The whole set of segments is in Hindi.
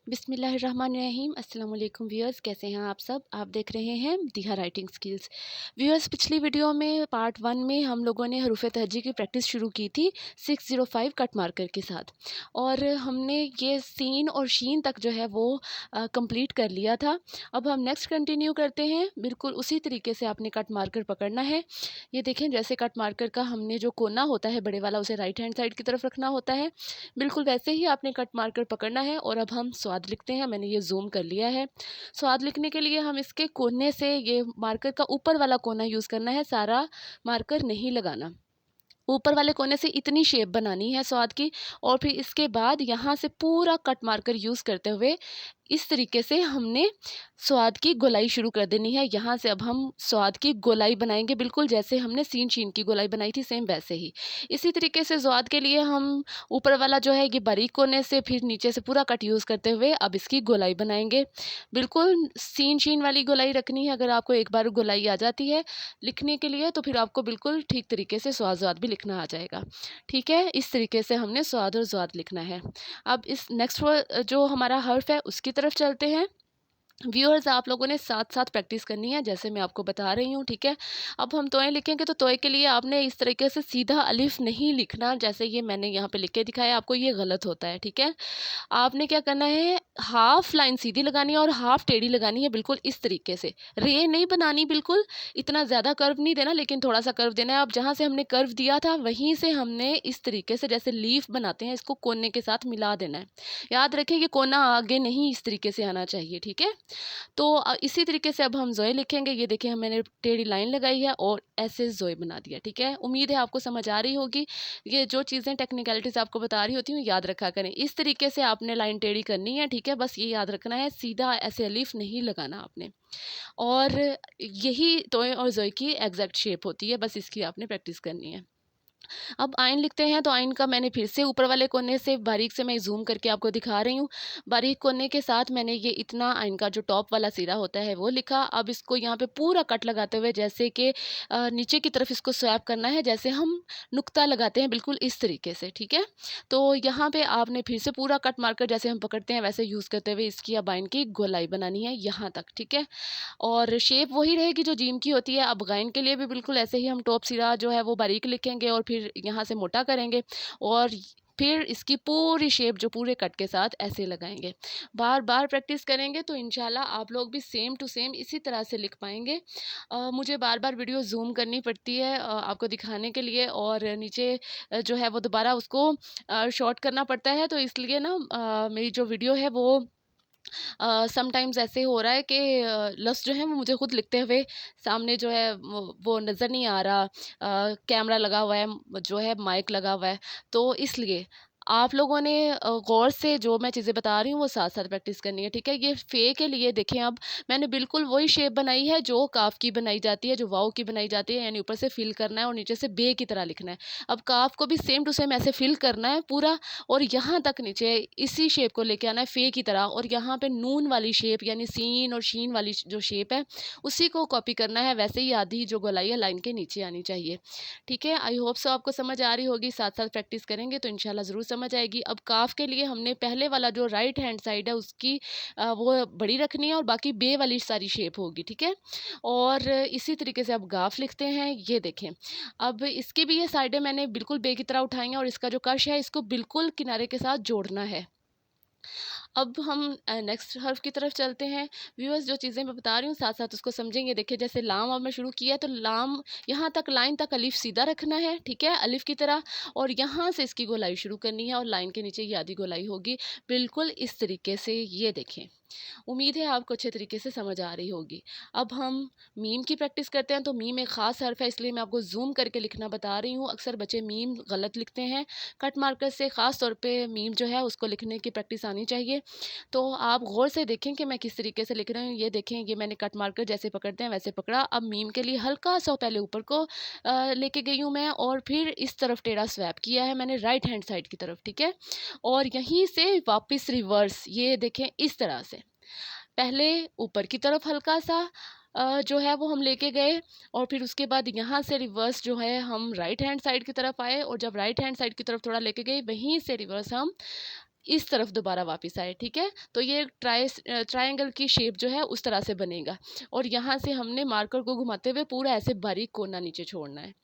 बिस्मिल्लाहिर्रहमानिर्रहीम। अस्सलाम वालेकुम व्यूअर्स, कैसे हैं आप सब। आप देख रहे हैं दिहा राइटिंग स्किल्स। व्यूअर्स, पिछली वीडियो में पार्ट 1 में हम लोगों ने हरूफ तहज्जी की प्रैक्टिस शुरू की थी 605 कट मार्कर के साथ, और हमने ये सीन और शीन तक जो है वो कंप्लीट कर लिया था। अब हम नेक्स्ट कंटिन्यू करते हैं। बिल्कुल उसी तरीके से आपने कट मार्कर पकड़ना है। ये देखें, जैसे कट मार्कर का हमने जो कोना होता है बड़े वाला, उसे राइट हैंड साइड की तरफ रखना होता है। बिल्कुल वैसे ही आपने कट मार्कर पकड़ना है। और अब हम स्वाद लिखते हैं। मैंने ये जूम कर लिया है। स्वाद लिखने के लिए हम इसके कोने से, ये मार्कर का ऊपर वाला कोना यूज़ करना है, सारा मार्कर नहीं लगाना। ऊपर वाले कोने से इतनी शेप बनानी है स्वाद की, और फिर इसके बाद यहाँ से पूरा कट मार्कर यूज़ करते हुए इस तरीके से हमने स्वाद की गोलाई शुरू कर देनी है। यहाँ से अब हम स्वाद की गोलाई बनाएंगे, बिल्कुल जैसे हमने सीन शीन की गोलाई बनाई थी, सेम वैसे ही। इसी तरीके से स्वाद के लिए हम ऊपर वाला जो है ये बारीक कोने से, फिर नीचे से पूरा कट यूज़ करते हुए अब इसकी गोलाई बनाएंगे। बिल्कुल सीन शीन वाली गोलाई रखनी है। अगर आपको एक बार गोलाई आ जाती है लिखने के लिए, तो फिर आपको बिल्कुल ठीक तरीके से स्वाद भी लिखना आ जाएगा। ठीक है, इस तरीके से हमने स्वाद और ज़्वाद लिखना है। अब इस नेक्स्ट जो हमारा हर्फ है उसकी तरफ चलते हैं। व्यूअर्स, आप लोगों ने साथ साथ प्रैक्टिस करनी है जैसे मैं आपको बता रही हूँ। ठीक है, अब हम तोय लिखेंगे तो तोय के लिए आपने इस तरीके से सीधा अलिफ नहीं लिखना, जैसे ये मैंने यहाँ पे लिख के दिखाया आपको, ये गलत होता है। ठीक है, आपने क्या करना है, हाफ लाइन सीधी लगानी है और हाफ टेढ़ी लगानी है, बिल्कुल इस तरीके से। रे नहीं बनानी, बिल्कुल इतना ज़्यादा कर्व नहीं देना, लेकिन थोड़ा सा कर्व देना है। अब जहाँ से हमने कर्व दिया था वहीं से हमने इस तरीके से, जैसे लीफ बनाते हैं, इसको कोने के साथ मिला देना है। याद रखें ये कोना आगे नहीं इस तरीके से आना चाहिए। ठीक है, तो इसी तरीके से अब हम ज़ोए लिखेंगे। ये देखें, मैंने टेढ़ी लाइन लगाई है और ऐसे ज़ोए बना दिया। ठीक है, उम्मीद है आपको समझ आ रही होगी। ये जो चीज़ें टेक्निकलिटीज़ आपको बता रही होती हूँ याद रखा करें। इस तरीके से आपने लाइन टेढ़ी करनी है। ठीक है, बस ये याद रखना है, सीधा ऐसे अलिफ नहीं लगाना आपने। और यही तोए और ज़ोए की एग्जैक्ट शेप होती है, बस इसकी आपने प्रैक्टिस करनी है। अब आइन लिखते हैं, तो आइन का मैंने फिर से ऊपर वाले कोने से बारीक से मैं जूम करके आपको दिखा रही हूँ। बारीक कोने के साथ मैंने ये इतना आइन का जो टॉप वाला सिरा होता है वो लिखा। अब इसको यहाँ पे पूरा कट लगाते हुए, जैसे कि नीचे की तरफ इसको स्वैप करना है, जैसे हम नुक्ता लगाते हैं, बिल्कुल इस तरीके से। ठीक है, तो यहाँ पे आपने फिर से पूरा कट मार्कर जैसे हम पकड़ते हैं वैसे यूज़ करते हुए इसकी अब आइन की गोलाई बनानी है यहाँ तक। ठीक है, और शेप वही रहेगी जो जीम की होती है। अब गाइन के लिए भी बिल्कुल ऐसे ही हम टॉप सिरा जो है वो बारीक लिखेंगे और फिर यहाँ से मोटा करेंगे, और फिर इसकी पूरी शेप जो पूरे कट के साथ ऐसे लगाएंगे। बार बार प्रैक्टिस करेंगे तो इंशाल्लाह आप लोग भी सेम टू सेम इसी तरह से लिख पाएंगे। मुझे बार बार वीडियो जूम करनी पड़ती है आपको दिखाने के लिए, और नीचे जो है वो दोबारा उसको शॉर्ट करना पड़ता है, तो इसलिए ना मेरी जो वीडियो है वो समटाइम्स ऐसे हो रहा है कि लफ्ज़ जो है वो मुझे खुद लिखते हुए सामने जो है वो नज़र नहीं आ रहा। कैमरा लगा हुआ है, जो है माइक लगा हुआ है, तो इसलिए आप लोगों ने गौर से जो मैं चीज़ें बता रही हूँ वो साथ साथ प्रैक्टिस करनी है। ठीक है, ये फ़े के लिए देखें, अब मैंने बिल्कुल वही शेप बनाई है जो काफ की बनाई जाती है, जो वाव की बनाई जाती है, यानी ऊपर से फिल करना है और नीचे से बे की तरह लिखना है। अब काफ को भी सेम टू सेम ऐसे फिल करना है पूरा, और यहाँ तक नीचे इसी शेप को लेके आना है फ़े की तरह, और यहाँ पे नून वाली शेप यानी सीन और शीन वाली जो शेप है उसी को कॉपी करना है। वैसे ही आधी जो गोलाई है लाइन के नीचे आनी चाहिए। ठीक है, आई होप सो आपको समझ आ रही होगी। साथ साथ प्रैक्टिस करेंगे तो इंशाल्लाह ज़रूर समझ आएगी। अब काफ के लिए हमने पहले वाला जो राइट हैंड साइड है उसकी वो बड़ी रखनी है, और बाकी बे वाली सारी शेप होगी। ठीक है, और इसी तरीके से अब गाफ लिखते हैं। ये देखें, अब इसकी भी ये साइडें मैंने बिल्कुल बे की तरह उठाई हैं, और इसका जो कश है इसको बिल्कुल किनारे के साथ जोड़ना है। अब हम नेक्स्ट हर्फ की तरफ चलते हैं। व्यूअर्स, जो चीज़ें मैं बता रही हूँ साथ साथ उसको समझेंगे। देखिए, जैसे लाम अब मैं शुरू किया तो लाम यहाँ तक लाइन तक अलिफ सीधा रखना है। ठीक है, अलिफ की तरह, और यहाँ से इसकी गोलाई शुरू करनी है, और लाइन के नीचे ये आधी गोलाई होगी, बिल्कुल इस तरीके से। ये देखें, उम्मीद है आपको अच्छे तरीके से समझ आ रही होगी। अब हम मीम की प्रैक्टिस करते हैं। तो मीम एक ख़ास हर्फ है, इसलिए मैं आपको जूम करके लिखना बता रही हूँ। अक्सर बच्चे मीम गलत लिखते हैं। कट मार्कर से ख़ास तौर पे मीम जो है उसको लिखने की प्रैक्टिस आनी चाहिए। तो आप गौर से देखें कि मैं किस तरीके से लिख रही हूँ। ये देखें, ये मैंने कट मार्कर जैसे पकड़ते हैं वैसे पकड़ा। अब मीम के लिए हल्का सा पहले ऊपर को लेके गई हूँ मैं, और फिर इस तरफ टेढ़ा स्वैप किया है मैंने राइट हैंड साइड की तरफ। ठीक है, और यहीं से वापस रिवर्स, ये देखें इस तरह से। पहले ऊपर की तरफ हल्का सा जो है वो हम लेके गए, और फिर उसके बाद यहाँ से रिवर्स जो है हम राइट हैंड साइड की तरफ आए, और जब राइट हैंड साइड की तरफ थोड़ा लेके गए वहीं से रिवर्स हम इस तरफ दोबारा वापस आए, ठीक है। तो ये ट्रायंगल की शेप जो है उस तरह से बनेगा और यहाँ से हमने मार्कर को घुमाते हुए पूरा ऐसे बारीक कोना नीचे छोड़ना है।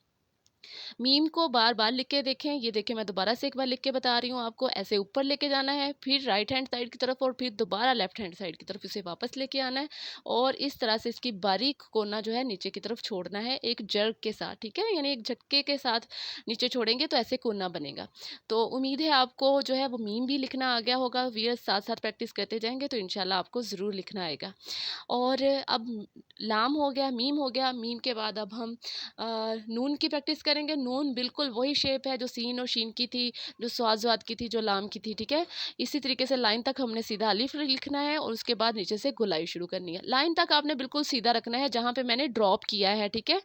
मीम को बार बार लिख के देखें, ये देखें मैं दोबारा से एक बार लिख के बता रही हूँ आपको। ऐसे ऊपर लेके जाना है, फिर राइट हैंड साइड की तरफ और फिर दोबारा लेफ्ट हैंड साइड की तरफ इसे वापस लेके आना है और इस तरह से इसकी बारीक कोना जो है नीचे की तरफ छोड़ना है एक जर्क के साथ, ठीक है, यानी एक झटके के साथ नीचे छोड़ेंगे तो ऐसे कोना बनेगा। तो उम्मीद है आपको जो है वो मीम भी लिखना आ गया होगा। व्यूअर्स साथ साथ प्रैक्टिस करते जाएंगे तो इंशाल्लाह आपको ज़रूर लिखना आएगा। और अब लाम हो गया, मीम हो गया। मीम के बाद अब हम नून की प्रैक्टिस करेंगे। नून बिल्कुल वही शेप है जो सीन और शीन की थी, जो स्वाद की थी, जो लाम की थी, ठीक है। इसी तरीके से लाइन तक हमने सीधा अलिफ लिखना है और उसके बाद नीचे से गोलाई शुरू करनी है। लाइन तक आपने बिल्कुल सीधा रखना है जहाँ पे मैंने ड्रॉप किया है, ठीक है।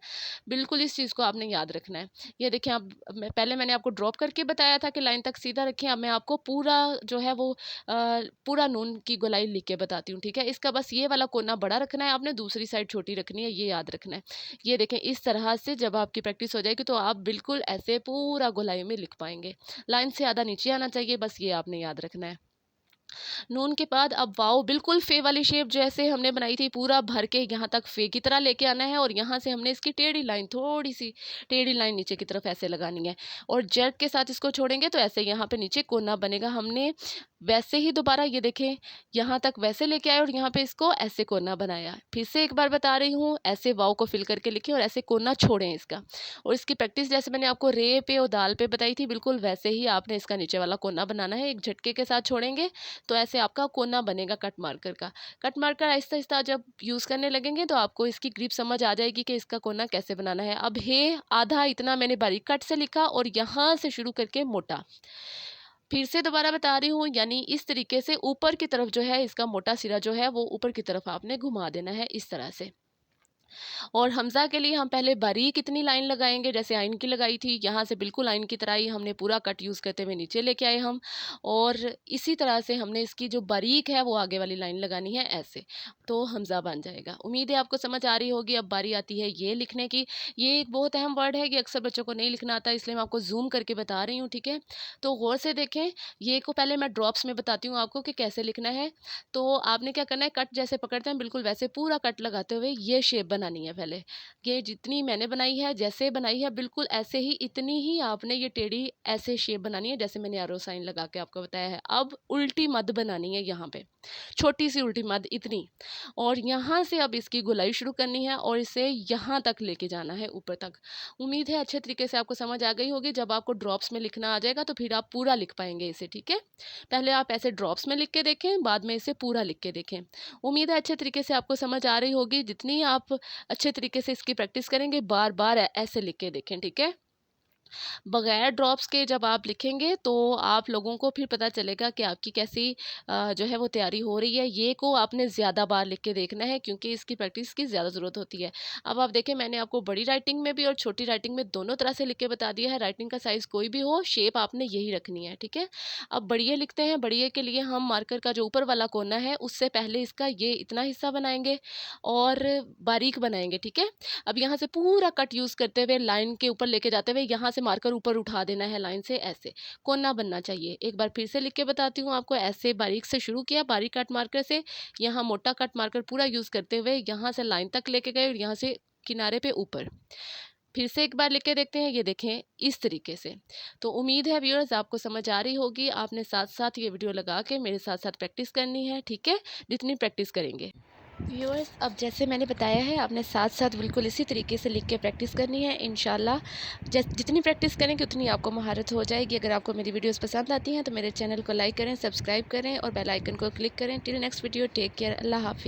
बिल्कुल इस चीज़ को आपने याद रखना है। ये देखिए आप, पहले मैंने आपको ड्रॉप करके बताया था कि लाइन तक सीधा रखें। अब मैं आपको पूरा जो है वो पूरा नून की गोलाई लिख के बताती हूँ, ठीक है। इसका बस ये वाला कोना बड़ा रखना है आपने, दूसरी साइड छोटी रखनी है, ये याद रखना है। ये देखें इस तरह से जब आपकी प्रैक्टिस हो जाएगी तो आप बिल्कुल ऐसे पूरा गोलाई में लिख पाएंगे। लाइन से आधा नीचे आना चाहिए, बस ये आपने याद रखना है। नून के बाद अब वाओ, बिल्कुल फे वाली शेप जैसे हमने बनाई थी पूरा भर के यहाँ तक फे की तरह लेके आना है और यहाँ से हमने इसकी टेढ़ी लाइन, थोड़ी सी टेढ़ी लाइन नीचे की तरफ ऐसे लगानी है और जर्क के साथ इसको छोड़ेंगे तो ऐसे यहाँ पे नीचे कोना बनेगा। हमने वैसे ही दोबारा ये देखें यहाँ तक वैसे लेके आए और यहाँ पे इसको ऐसे कोना बनाया। फिर से एक बार बता रही हूँ, ऐसे वाओ को फिल करके लिखें और ऐसे कोना छोड़ें इसका। और इसकी प्रैक्टिस जैसे मैंने आपको रे पे और दाल पे बताई थी, बिल्कुल वैसे ही आपने इसका नीचे वाला कोना बनाना है। एक झटके के साथ छोड़ेंगे तो ऐसे आपका कोना बनेगा कट मार्कर का। कट मार्कर आहिस्ता आहिस्ता जब यूज़ करने लगेंगे तो आपको इसकी ग्रिप समझ आ जाएगी कि इसका कोना कैसे बनाना है। अब है आधा इतना मैंने बारीक कट से लिखा और यहाँ से शुरू करके मोटा। फिर से दोबारा बता रही हूँ, यानी इस तरीके से ऊपर की तरफ जो है इसका मोटा सिरा जो है वो ऊपर की तरफ आपने घुमा देना है इस तरह से। और हमज़ा के लिए हम पहले बारीक इतनी लाइन लगाएंगे जैसे आइन की लगाई थी, यहाँ से बिल्कुल आइन की तरह ही हमने पूरा कट यूज़ करते हुए नीचे लेके आए हम। और इसी तरह से हमने इसकी जो बारीक है वो आगे वाली लाइन लगानी है ऐसे, तो हमज़ा बन जाएगा। उम्मीद है आपको समझ आ रही होगी। अब बारी आती है ये लिखने की। ये एक बहुत अहम वर्ड है कि अक्सर बच्चों को नहीं लिखना आता, इसलिए मैं आपको जूम करके बता रही हूँ, ठीक है। तो गौर से देखें, ये को पहले मैं ड्रॉप्स में बताती हूँ आपको कि कैसे लिखना है। तो आपने क्या करना है, कट जैसे पकड़ते हैं बिल्कुल वैसे पूरा कट लगाते हुए ये शेप बनानी है। पहले ये जितनी मैंने बनाई है, जैसे बनाई है बिल्कुल ऐसे ही, इतनी ही आपने ये टेढ़ी ऐसे शेप बनानी है जैसे मैंने एरो साइन लगा के आपको बताया है। अब उल्टी मद बनानी है यहाँ पे, छोटी सी उल्टी मद इतनी, और यहाँ से अब इसकी गोलाई शुरू करनी है और इसे यहाँ तक लेके जाना है ऊपर तक। उम्मीद है अच्छे तरीके से आपको समझ आ गई होगी। जब आपको ड्रॉप्स में लिखना आ जाएगा तो फिर आप पूरा लिख पाएंगे इसे, ठीक है। पहले आप ऐसे ड्रॉप्स में लिख के देखें, बाद में इसे पूरा लिख के देखें। उम्मीद है अच्छे तरीके से आपको समझ आ रही होगी। जितनी आप अच्छे तरीके से इसकी प्रैक्टिस करेंगे, बार बार ऐसे लिख के देखें, ठीक है। बगैर ड्रॉप्स के जब आप लिखेंगे तो आप लोगों को फिर पता चलेगा कि आपकी कैसी जो है वो तैयारी हो रही है। ये को आपने ज़्यादा बार लिख के देखना है क्योंकि इसकी प्रैक्टिस की ज़्यादा ज़रूरत होती है। अब आप देखें, मैंने आपको बड़ी राइटिंग में भी और छोटी राइटिंग में दोनों तरह से लिख के बता दिया है। राइटिंग का साइज़ कोई भी हो, शेप आपने यही रखनी है, ठीक है। अब बढ़िया लिखते हैं। बढ़िया के लिए हम मार्कर का जो ऊपर वाला कोना है उससे पहले इसका ये इतना हिस्सा बनाएंगे और बारीक बनाएंगे, ठीक है। अब यहाँ से पूरा कट यूज़ करते हुए लाइन के ऊपर लेके जाते हुए यहाँ से मार्कर ऊपर उठा देना है लाइन से, ऐसे कोना बनना चाहिए। एक बार फिर से लिख के बताती हूँ आपको। ऐसे बारीक से शुरू किया, बारीक कट मार्कर से, यहाँ मोटा कट मार्कर पूरा यूज़ करते हुए यहाँ से लाइन तक लेके गए और यहाँ से किनारे पे ऊपर। फिर से एक बार लिख के देखते हैं, ये देखें इस तरीके से। तो उम्मीद है व्यूअर्स आपको समझ आ रही होगी। आपने साथ साथ ये वीडियो लगा के मेरे साथ साथ प्रैक्टिस करनी है, ठीक है, जितनी प्रैक्टिस करेंगे। व्यूअर्स अब जैसे मैंने बताया है, आपने साथ साथ बिल्कुल इसी तरीके से लिख के प्रैक्टिस करनी है। इंशाल्लाह जितनी प्रैक्टिस करेंगे उतनी आपको महारत हो जाएगी। अगर आपको मेरी वीडियोस पसंद आती हैं तो मेरे चैनल को लाइक करें, सब्सक्राइब करें और बेल आइकन को क्लिक करें। Till next video, take care, अल्लाह हाफिज़।